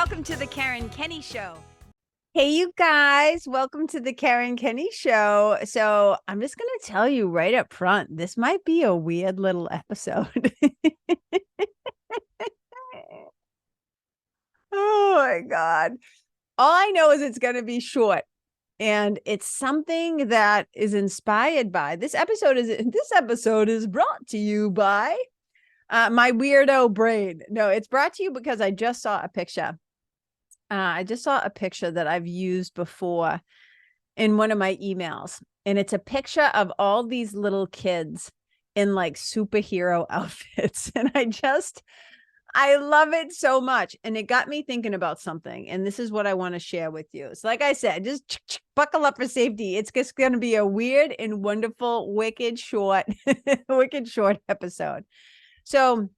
Welcome to the Karen Kenney Show. Hey, you guys, welcome to the Karen Kenney Show. So I'm just going to tell you right up front, this might be a weird little episode. Oh my God. All I know is it's going to be short. And it's something that is inspired by this episode is brought to you by my weirdo brain. No, it's brought to you because I just saw a picture. I just saw a picture that I've used before in one of my emails. And it's a picture of all these little kids in like superhero outfits. And I love it so much. And it got me thinking about something. And this is what I want to share with you. So like I said, just buckle up for safety. It's just going to be a weird and wonderful, wicked short episode. So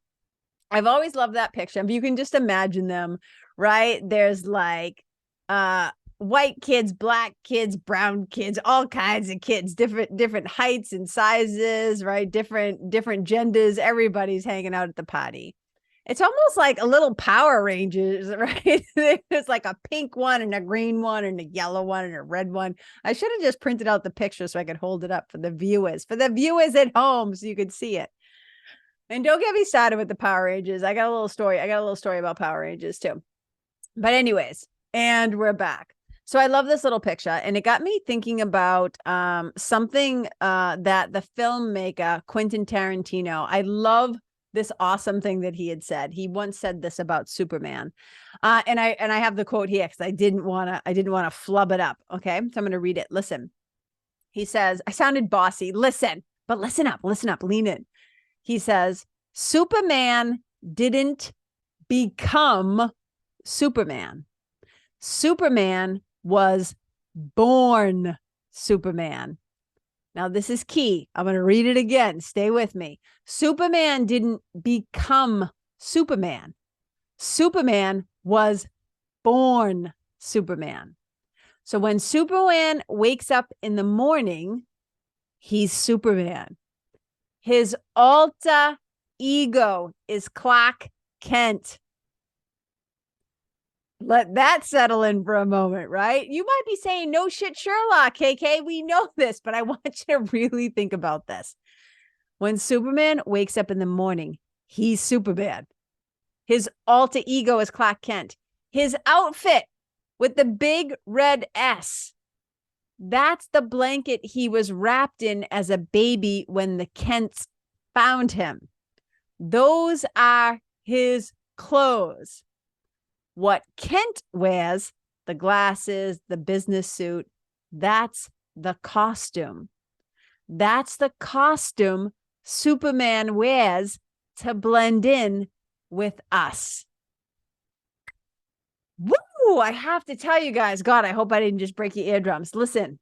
I've always loved that picture. But you can just imagine them, right? There's like white kids, black kids, brown kids, all kinds of kids, different heights and sizes, right? Different genders. Everybody's hanging out at the party. It's almost like a little Power Rangers, right? There's like a pink one and a green one and a yellow one and a red one. I should have just printed out the picture so I could hold it up for the viewers at home so you could see it. And don't get me started with the Power Rangers. I got a little story about Power Rangers too. But anyways, and we're back. So I love this little picture, and it got me thinking about something that the filmmaker Quentin Tarantino, I love this awesome thing that he had said. He once said this about Superman. And I have the quote here because I didn't want to flub it up. Okay. So I'm going to read it. Listen. He says, I sounded bossy. Listen, but listen up, lean in. He says, Superman didn't become Superman. Superman was born Superman. Now, this is key. I'm going to read it again. Stay with me. Superman didn't become Superman. Superman was born Superman. So when Superman wakes up in the morning, he's Superman. His alter ego is Clark Kent. Let that settle in for a moment, right? You might be saying, no shit, Sherlock, KK. We know this, but I want you to really think about this. When Superman wakes up in the morning, he's Superman. His alter ego is Clark Kent. His outfit with the big red S, that's the blanket he was wrapped in as a baby when the Kents found him. Those are his clothes. What Kent wears, the glasses, the business suit, that's the costume. That's the costume Superman wears to blend in with us. Woo! I have to tell you guys, God, I hope I didn't just break your eardrums. Listen,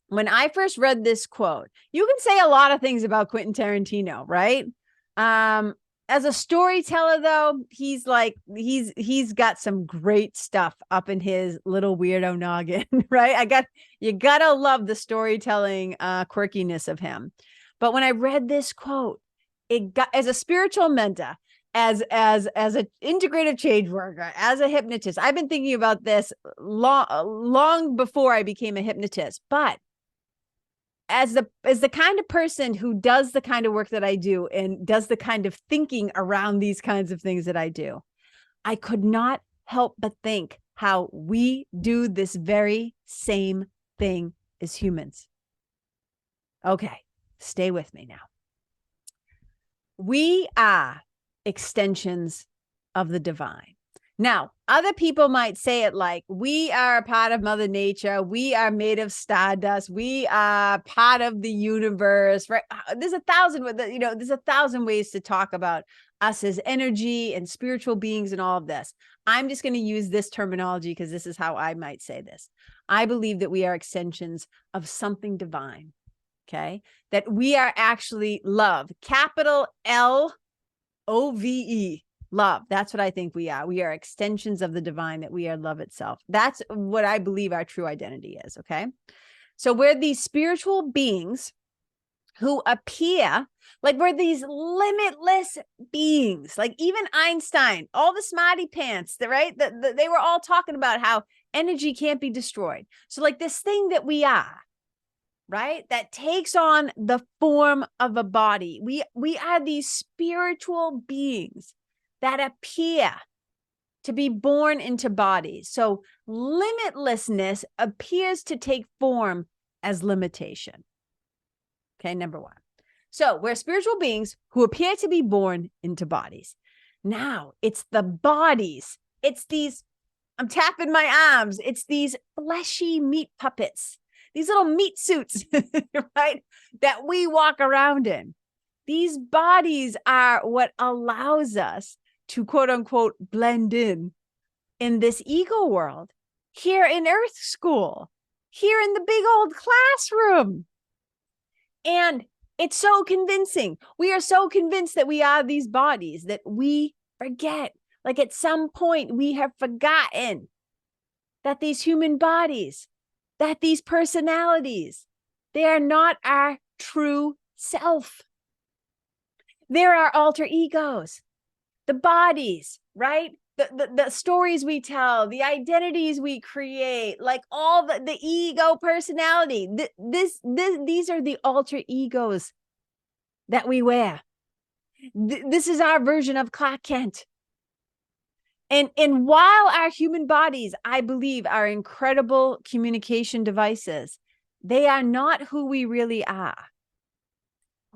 when I first read this quote, you can say a lot of things about Quentin Tarantino, right? As a storyteller, though, he's got some great stuff up in his little weirdo noggin, right? You gotta love the storytelling quirkiness of him. But when I read this quote, it got, as a spiritual mentor, as an integrative change worker, as a hypnotist, I've been thinking about this long before I became a hypnotist. But as the kind of person who does the kind of work that I do and does the kind of thinking around these kinds of things that I do, I could not help but think how we do this very same thing as humans. Okay, stay with me now. We are extensions of the divine. Now, other people might say it like, we are a part of Mother Nature. We are made of stardust. We are part of the universe, right? There's a thousand ways to talk about us as energy and spiritual beings and all of this. I'm just going to use this terminology because this is how I might say this. I believe that we are extensions of something divine, okay? That we are actually love, capital LOVE. Love. That's what I think we are. We are extensions of the divine, that we are love itself. That's what I believe our true identity is. Okay. So we're these spiritual beings who appear Like we're these limitless beings. Like even Einstein, all the smarty pants, right? They were all talking about how energy can't be destroyed. So like this thing that we are, right? That takes on the form of a body. We are these spiritual beings that appear to be born into bodies. So limitlessness appears to take form as limitation. Okay, number one. So we're spiritual beings who appear to be born into bodies. Now it's the bodies. It's these, I'm tapping my arms. It's these fleshy meat puppets, these little meat suits, right? That we walk around in. These bodies are what allows us to quote unquote blend in this ego world, here in Earth School, here in the big old classroom. And it's so convincing. We are so convinced that we are these bodies that we forget. Like at some point, we have forgotten that these human bodies, that these personalities, they are not our true self. They're our alter egos, the bodies, right? The stories we tell, the identities we create, like all the ego personality. These are the alter egos that we wear. This is our version of Clark Kent. And while our human bodies, I believe, are incredible communication devices, they are not who we really are.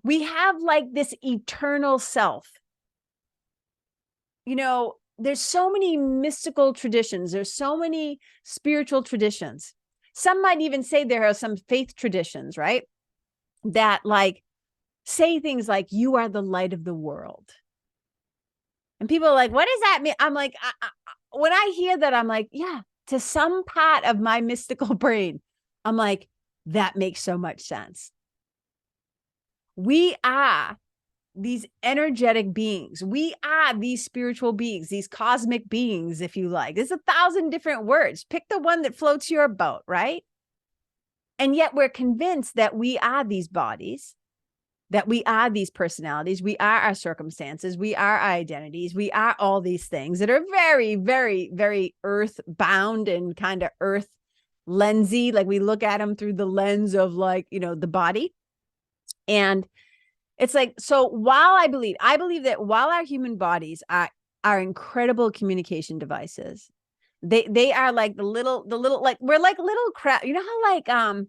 We have like this eternal self. You know, there's so many mystical traditions. There's so many spiritual traditions. Some might even say there are some faith traditions, right? That like say things like, you are the light of the world. And people are like, what does that mean? I'm like, when I hear that, I'm like, yeah, to some part of my mystical brain, I'm like, that makes so much sense. We are these energetic beings. We are these spiritual beings, these cosmic beings, if you like. There's 1,000 different words. Pick the one that floats your boat, right? And yet we're convinced that we are these bodies, that we are these personalities, we are our circumstances, we are our identities, we are all these things that are very, very, very earth-bound and kind of earth lensy. Like we look at them through the lens of like, you know, the body. And it's like, so while I believe that while our human bodies are incredible communication devices, they are like the little, like we're like little crab. You know how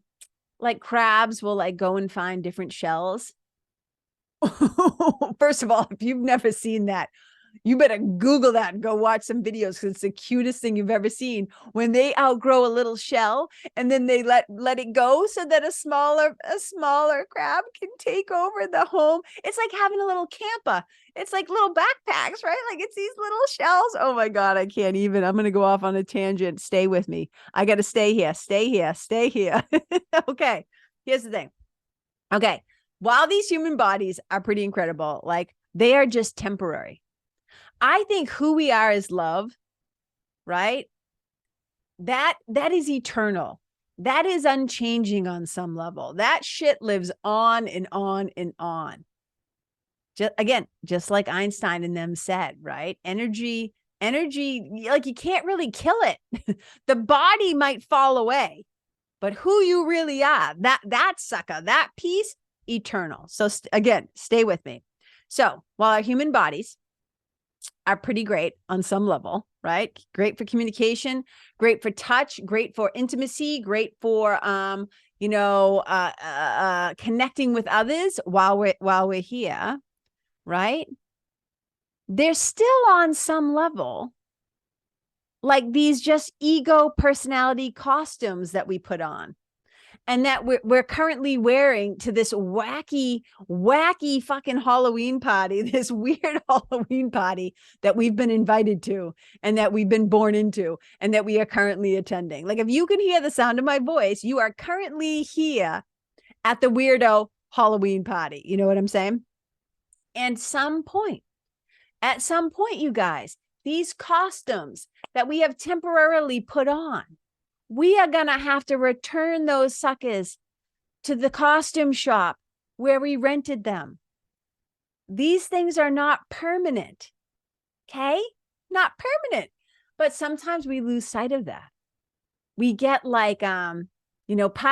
like crabs will like go and find different shells? First of all, if you've never seen that, you better Google that and go watch some videos because it's the cutest thing you've ever seen. When they outgrow a little shell and then they let it go so that a smaller crab can take over the home. It's like having a little camper. It's like little backpacks, right? Like it's these little shells. Oh my God, I can't even. I'm going to go off on a tangent. Stay with me. I got to stay here. Okay, here's the thing. Okay, while these human bodies are pretty incredible, like they are just temporary. I think who we are is love, right? That is eternal. That is unchanging on some level. That shit lives on and on and on. Just like Einstein and them said, right? Energy, like you can't really kill it. The body might fall away, but who you really are, that sucker, that piece, eternal. So again, stay with me. So while our human bodies are pretty great on some level, right? Great for communication, great for touch, great for intimacy, great for connecting with others while we're here, right? They're still on some level like these just ego personality costumes that we put on. And that we're currently wearing to this wacky fucking Halloween party, this weird Halloween party that we've been invited to and that we've been born into and that we are currently attending. Like if you can hear the sound of my voice, you are currently here at the weirdo Halloween party. You know what I'm saying? And at some point, you guys, these costumes that we have temporarily put on, we are going to have to return those suckers to the costume shop where we rented them. These things are not permanent. Okay? Not permanent. But sometimes we lose sight of that. We get like, part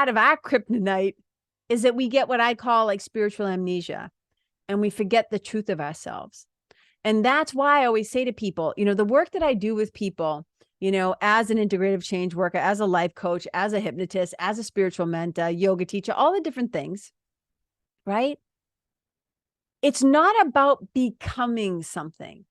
of our kryptonite is that we get what I call like spiritual amnesia, and we forget the truth of ourselves. And that's why I always say to people, the work that I do with people, as an integrative change worker, as a life coach, as a hypnotist, as a spiritual mentor, yoga teacher, all the different things, right? It's not about becoming something.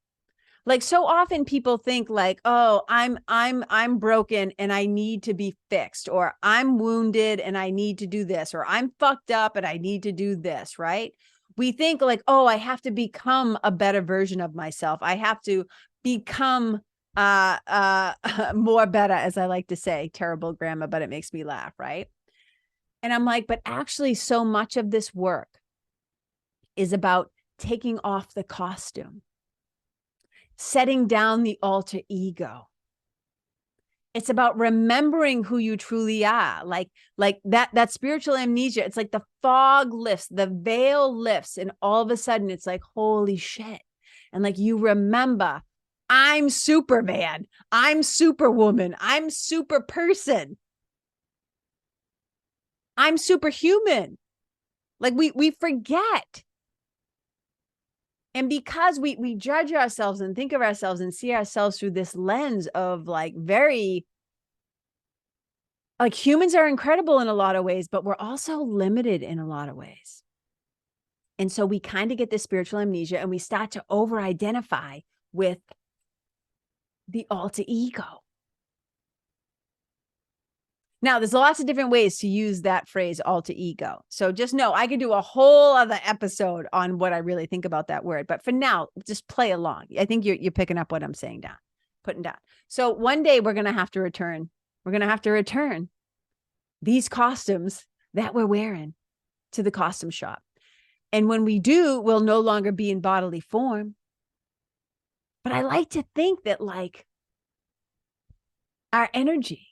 Like so often people think like, oh, I'm broken and I need to be fixed, or I'm wounded and I need to do this, or I'm fucked up and I need to do this, right? We think like, oh, I have to become a better version of myself. I have to become more better, as I like to say. Terrible grammar, but it makes me laugh, right? And I'm like, but actually so much of this work is about taking off the costume, setting down the alter ego. It's about remembering who you truly are. Like that spiritual amnesia. It's like the fog lifts, the veil lifts, and all of a sudden it's like, holy shit. And like, you remember, I'm Superman, I'm Superwoman, I'm super person, I'm superhuman. Like we forget. And because we judge ourselves and think of ourselves and see ourselves through this lens of like humans are incredible in a lot of ways, but we're also limited in a lot of ways. And so we kind of get this spiritual amnesia and we start to over-identify with the alter ego. Now, there's lots of different ways to use that phrase, alter ego. So just know I could do a whole other episode on what I really think about that word. But for now, just play along. I think you're picking up what I'm saying down, putting down. So one day we're going to have to return. We're going to have to return these costumes that we're wearing to the costume shop. And when we do, we'll no longer be in bodily form. But I like to think that like our energy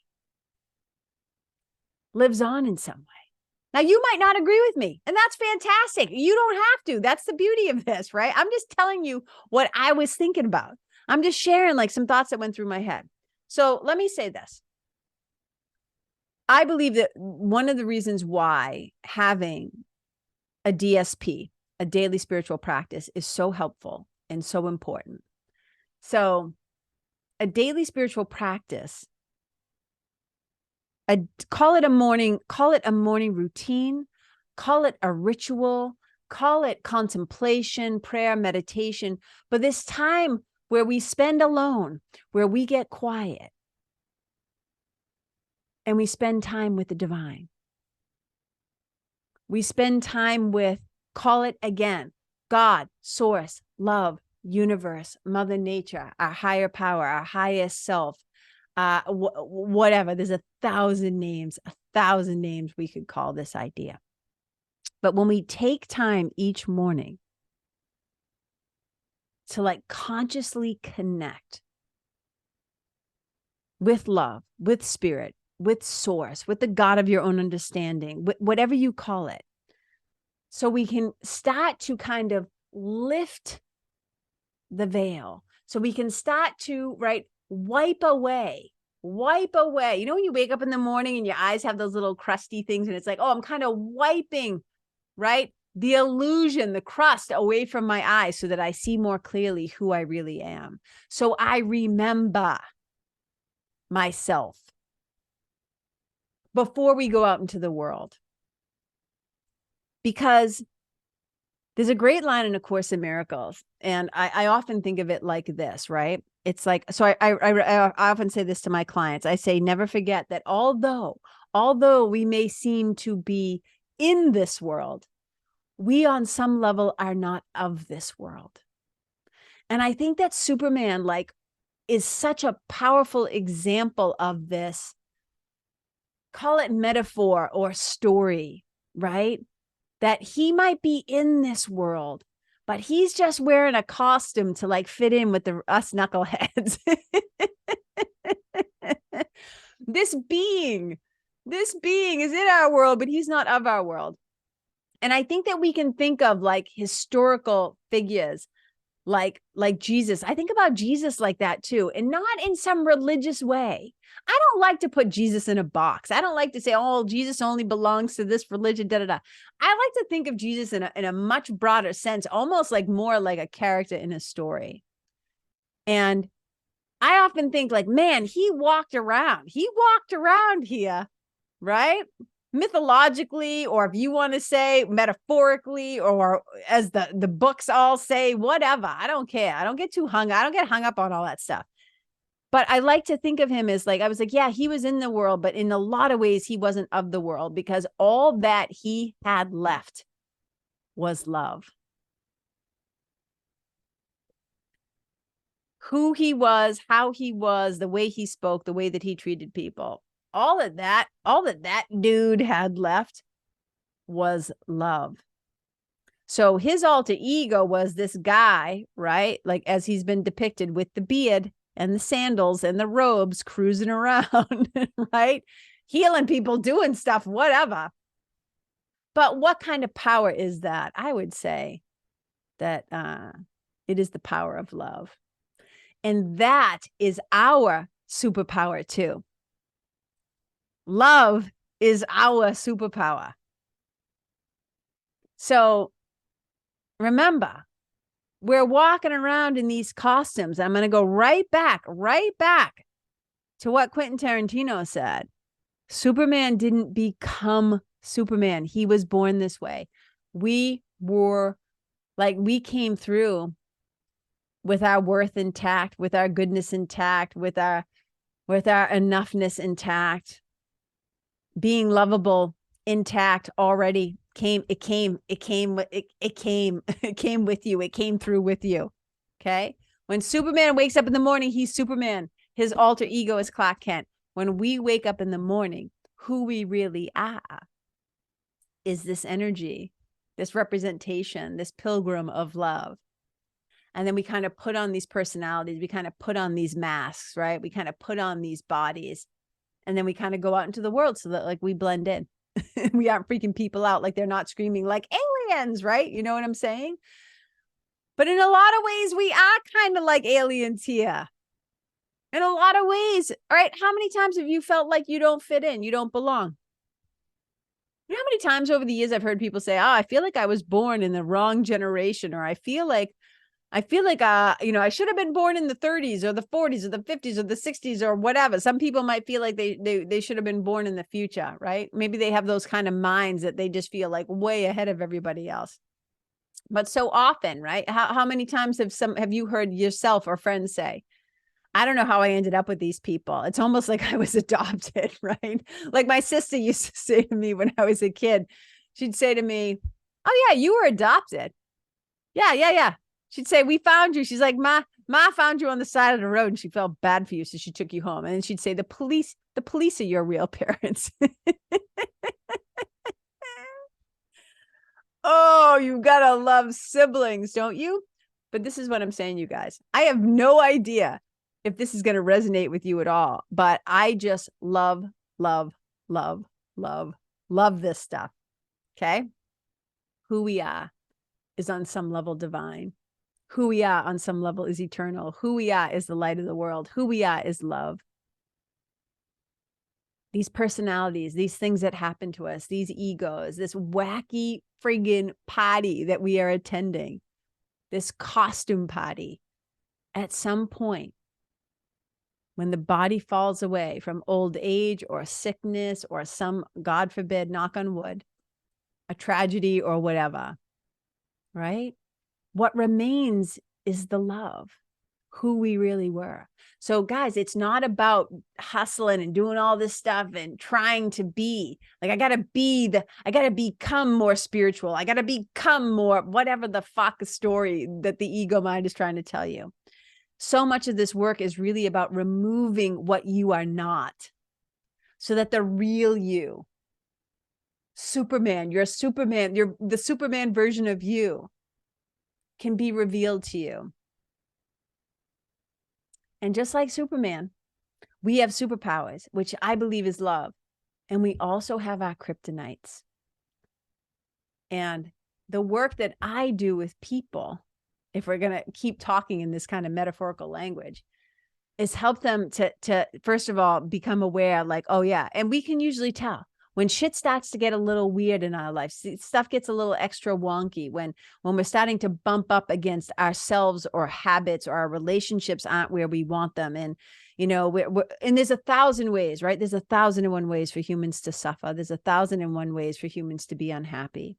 lives on in some way. Now, you might not agree with me, and that's fantastic. You don't have to. That's the beauty of this, right? I'm just telling you what I was thinking about. I'm just sharing like some thoughts that went through my head. So let me say this. I believe that one of the reasons why having a DSP, a daily spiritual practice, is so helpful and so important. So a daily spiritual practice, call it a morning routine, call it a ritual, call it contemplation, prayer, meditation, but this time where we spend alone, where we get quiet and we spend time with the divine. We spend time with, call it again, God, source, love, universe, mother nature, our higher power, our highest self, whatever. There's 1,000 names we could call this idea. But when we take time each morning to like consciously connect with love, with spirit, with source, with the God of your own understanding, whatever you call it, so we can start to kind of lift the veil. So we can start to, wipe away. You know, when you wake up in the morning and your eyes have those little crusty things and it's like, oh, I'm kind of wiping, the illusion, the crust away from my eyes so that I see more clearly who I really am. So I remember myself before we go out into the world. Because there's a great line in A Course in Miracles, and I often think of it like this, right? It's like, so I often say this to my clients. I say, never forget that although we may seem to be in this world, we on some level are not of this world. And I think that Superman is such a powerful example of this. Call it metaphor or story, right? That he might be in this world, but he's just wearing a costume to fit in with us knuckleheads. This being is in our world, but he's not of our world. And I think that we can think of like historical figures like Jesus. I think about Jesus like that too, and not in some religious way. I don't like to put Jesus in a box. I don't like to say, oh, Jesus only belongs to this religion, da da da. I like to think of Jesus in a much broader sense, almost like more like a character in a story. And I often think like, man, he walked around here, right? Mythologically, or if you want to say metaphorically, or as the books all say, whatever. I don't care. I don't get hung up on all that stuff. But I like to think of him as like, I was like, yeah, he was in the world, but in a lot of ways, he wasn't of the world, because all that he had left was love. Who he was, how he was, the way he spoke, the way that he treated people. All that dude had left was love. So his alter ego was this guy, right? Like as he's been depicted, with the beard and the sandals and the robes, cruising around, right? Healing people, doing stuff, whatever. But what kind of power is that? I would say that it is the power of love. And that is our superpower too. Love is our superpower. So remember, we're walking around in these costumes. I'm going to go right back to what Quentin Tarantino said. Superman didn't become Superman. He was born this way. We came through with our worth intact, with our goodness intact, with our enoughness intact, being lovable intact already. It came with you. It came through with you. Okay. When Superman wakes up in the morning, he's Superman. His alter ego is Clark Kent. When we wake up in the morning, who we really are is this energy, this representation, this pilgrim of love. And then we kind of put on these personalities. We kind of put on these masks, right? We kind of put on these bodies, and then we kind of go out into the world so that like we blend in. We aren't freaking people out, like they're not screaming like aliens, right? You know what I'm saying? But in a lot of ways, we are kind of like aliens here. In a lot of ways, all right? How many times have you felt like you don't fit in, you don't belong? You know how many times over the years I've heard people say, oh, I feel like I was born in the wrong generation, or I feel like I should have been born in the 30s or the 40s or the 50s or the 60s or whatever. Some people might feel like they should have been born in the future, right? Maybe they have those kind of minds that they just feel like way ahead of everybody else. But so often, right? How many times have you heard yourself or friends say, I don't know how I ended up with these people. It's almost like I was adopted, right? Like my sister used to say to me when I was a kid, she'd say to me, oh yeah, you were adopted. Yeah. She'd say, we found you. She's like, Ma found you on the side of the road and she felt bad for you. So she took you home. And then she'd say, the police are your real parents. Oh, you gotta love siblings, don't you? But this is what I'm saying, you guys. I have no idea if this is going to resonate with you at all, but I just love this stuff. Okay. Who we are is on some level divine. Who we are on some level is eternal. Who we are is the light of the world. Who we are is love. These personalities, these things that happen to us, these egos, this wacky friggin' party that we are attending, this costume party, at some point, when the body falls away from old age or sickness or some, God forbid, knock on wood, a tragedy or whatever, right? What remains is the love, who we really were. So guys, it's not about hustling and doing all this stuff and trying to be like, I got to become more spiritual. I got to become more, whatever the fuck story that the ego mind is trying to tell you. So much of this work is really about removing what you are not, so that the real you, Superman, the Superman version of you, can be revealed to you. And just like Superman, we have superpowers, which I believe is love. And we also have our kryptonites. And the work that I do with people, if we're going to keep talking in this kind of metaphorical language, is help them to first of all, become aware, like, oh yeah. And we can usually tell when shit starts to get a little weird in our life, stuff gets a little extra wonky, when we're starting to bump up against ourselves or habits, or our relationships aren't where we want them. And, you know, and there's 1,000 ways, right? There's 1,001 ways for humans to suffer. There's 1,001 ways for humans to be unhappy.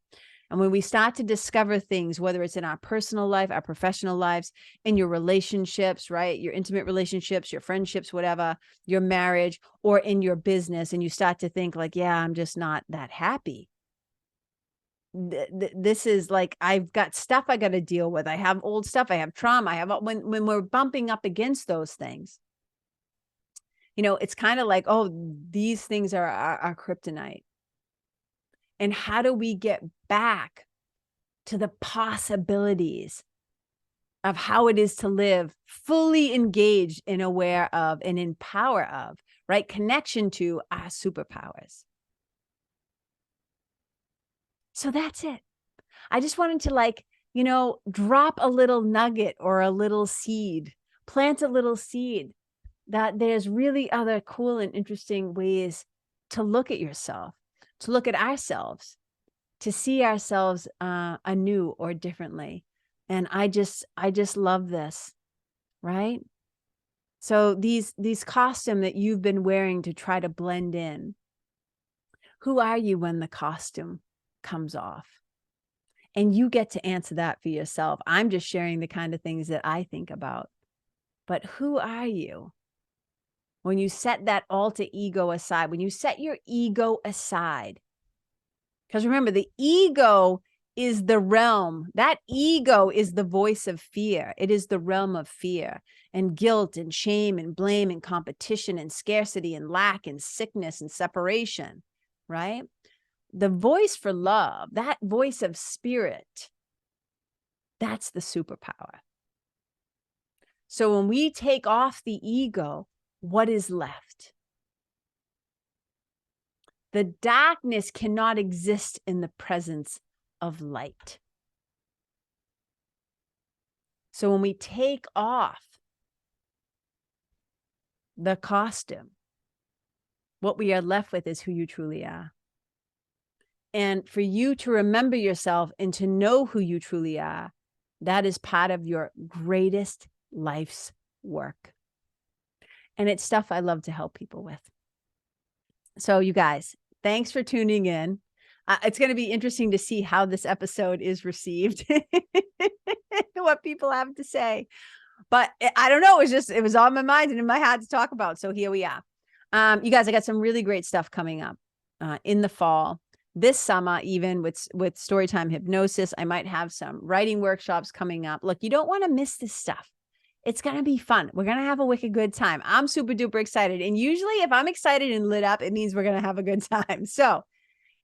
And when we start to discover things, whether it's in our personal life, our professional lives, in your relationships, right? Your intimate relationships, your friendships, whatever, your marriage, or in your business, and you start to think like, yeah, I'm just not that happy. This is like, I've got stuff I got to deal with. I have old stuff. I have trauma. I have, when we're bumping up against those things, you know, it's kind of like, oh, these things are our kryptonite. And how do we get back to the possibilities of how it is to live fully engaged and aware of and in power of, right? Connection to our superpowers. So that's it. I just wanted to, like, you know, drop a little nugget or a little seed, plant a little seed that there's really other cool and interesting ways to look at yourself, to look at ourselves, to see ourselves anew or differently. And I just love this, right? So these costumes that you've been wearing to try to blend in, who are you when the costume comes off? And you get to answer that for yourself. I'm just sharing the kind of things that I think about. But who are you when you set that alter ego aside, when you set your ego aside? Because remember, the ego is the realm. That ego is the voice of fear. It is the realm of fear and guilt and shame and blame and competition and scarcity and lack and sickness and separation, right? The voice for love, that voice of spirit, that's the superpower. So when we take off the ego, what is left? The darkness cannot exist in the presence of light. So when we take off the costume, what we are left with is who you truly are. And for you to remember yourself and to know who you truly are, that is part of your greatest life's work. And it's stuff I love to help people with. So you guys, thanks for tuning in. It's going to be interesting to see how this episode is received, what people have to say. But I don't know. It was on my mind and in my heart to talk about. So here we are. You guys, I got some really great stuff coming up in the fall. This summer, even with Storytime Hypnosis, I might have some writing workshops coming up. Look, you don't want to miss this stuff. It's going to be fun. We're going to have a wicked good time. I'm super duper excited. And usually if I'm excited and lit up, it means we're going to have a good time. So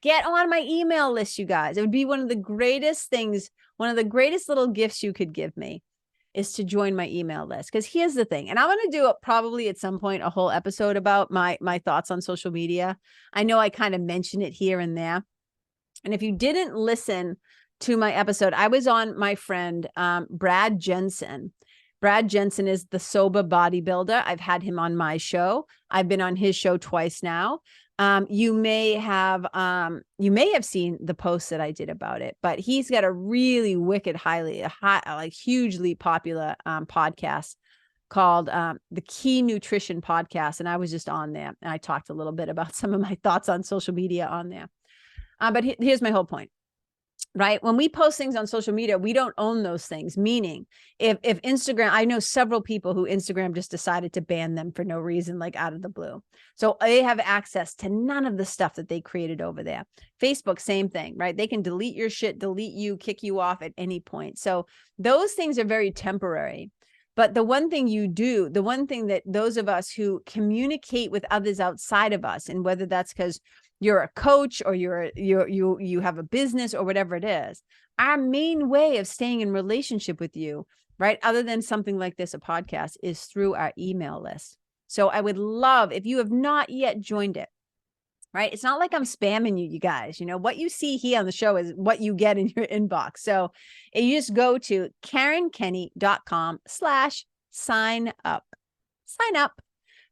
get on my email list, you guys. It would be one of the greatest things, one of the greatest little gifts you could give me is to join my email list. Because here's the thing, and I'm going to do probably at some point a whole episode about my thoughts on social media. I know I kind of mention it here and there. And if you didn't listen to my episode, I was on my friend Brad Jensen. Brad Jensen is the sober bodybuilder. I've had him on my show. I've been on his show twice now. You may have seen the post that I did about it, but he's got a really wicked, hugely popular podcast called the Key Nutrition Podcast. And I was just on there and I talked a little bit about some of my thoughts on social media on there. But here's my whole point. Right? When we post things on social media, we don't own those things. Meaning if Instagram, I know several people who Instagram just decided to ban them for no reason, like out of the blue. So they have access to none of the stuff that they created over there. Facebook, same thing, right? They can delete your shit, delete you, kick you off at any point. So those things are very temporary. But the one thing you do, the one thing that those of us who communicate with others outside of us, and whether that's because you're a coach or you have a business or whatever it is, our main way of staying in relationship with you, right, other than something like this, a podcast, is through our email list. So I would love, if you have not yet joined it, right? It's not like I'm spamming you guys. You know, what you see here on the show is what you get in your inbox. So you just go to KarenKenney.com/sign up. Sign up.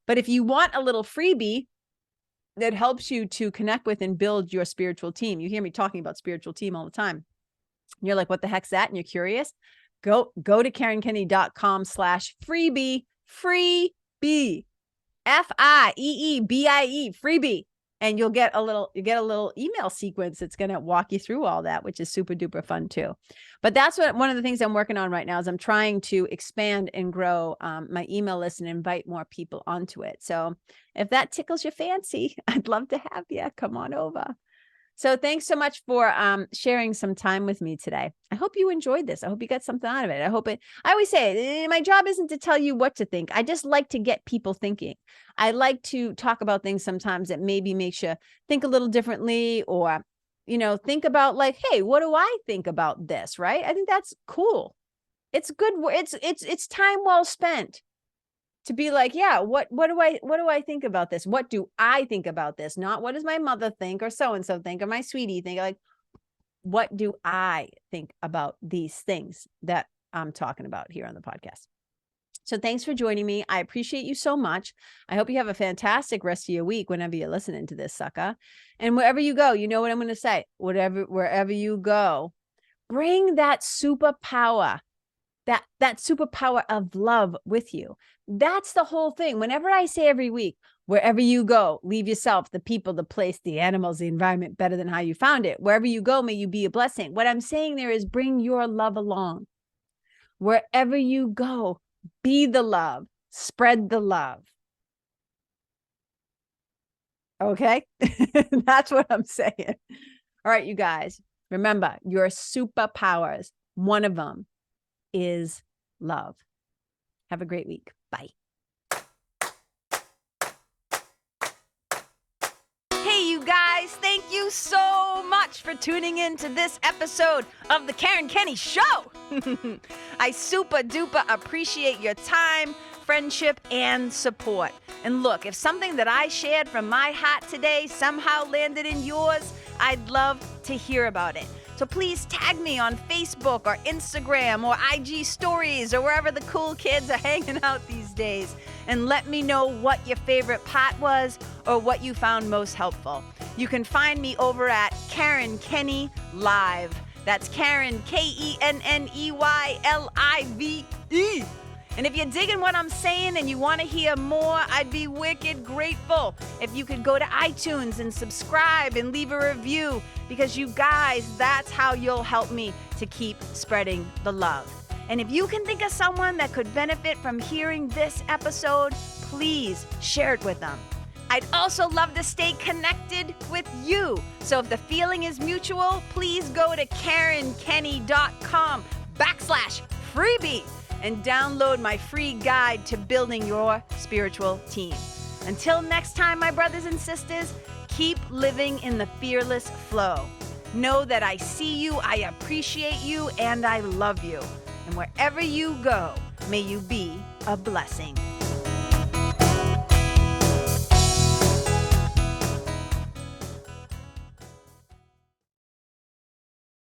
But if you want a little freebie that helps you to connect with and build your spiritual team, you hear me talking about spiritual team all the time. You're like, what the heck's that? And you're curious. Go to KarenKenney.com/freebie, freebie, FIEEBIE, freebie. And you'll get a little email sequence that's going to walk you through all that, which is super duper fun too. But that's one of the things I'm working on right now is I'm trying to expand and grow my email list and invite more people onto it. So if that tickles your fancy, I'd love to have you. Come on over. So thanks so much for sharing some time with me today. I hope you enjoyed this. I hope you got something out of it. I always say my job isn't to tell you what to think. I just like to get people thinking. I like to talk about things sometimes that maybe makes you think a little differently, or, you know, think about like, hey, what do I think about this? Right. I think that's cool. It's good. It's time well spent to be like, yeah, what do I think about this? What do I think about this? Not what does my mother think or so-and-so think or my sweetie think? Like, what do I think about these things that I'm talking about here on the podcast? So thanks for joining me. I appreciate you so much. I hope you have a fantastic rest of your week whenever you're listening to this sucker. And wherever you go, you know what I'm going to say, wherever you go, bring that superpower, that superpower of love with you. That's the whole thing. Whenever I say every week, wherever you go, leave yourself, the people, the place, the animals, the environment better than how you found it. Wherever you go, may you be a blessing. What I'm saying there is bring your love along. Wherever you go, be the love, spread the love. Okay? That's what I'm saying. All right, you guys, remember your superpowers. One of them is love. Have a great week. Bye. Hey, you guys, thank you so much for tuning in to this episode of the Karen Kenney Show. I super duper appreciate your time, friendship, and support. And look, if something that I shared from my heart today somehow landed in yours, I'd love to hear about it. So please tag me on Facebook or Instagram or IG stories or wherever the cool kids are hanging out these days, and let me know what your favorite part was or what you found most helpful. You can find me over at Karen Kenney Live. That's Karen, KenneYlive. And if you're digging what I'm saying and you want to hear more, I'd be wicked grateful if you could go to iTunes and subscribe and leave a review, because you guys, that's how you'll help me to keep spreading the love. And if you can think of someone that could benefit from hearing this episode, please share it with them. I'd also love to stay connected with you. So if the feeling is mutual, please go to KarenKenney.com/freebie and download my free guide to building your spiritual team. Until next time, my brothers and sisters, keep living in the fearless flow. Know that I see you, I appreciate you, and I love you. And wherever you go, may you be a blessing.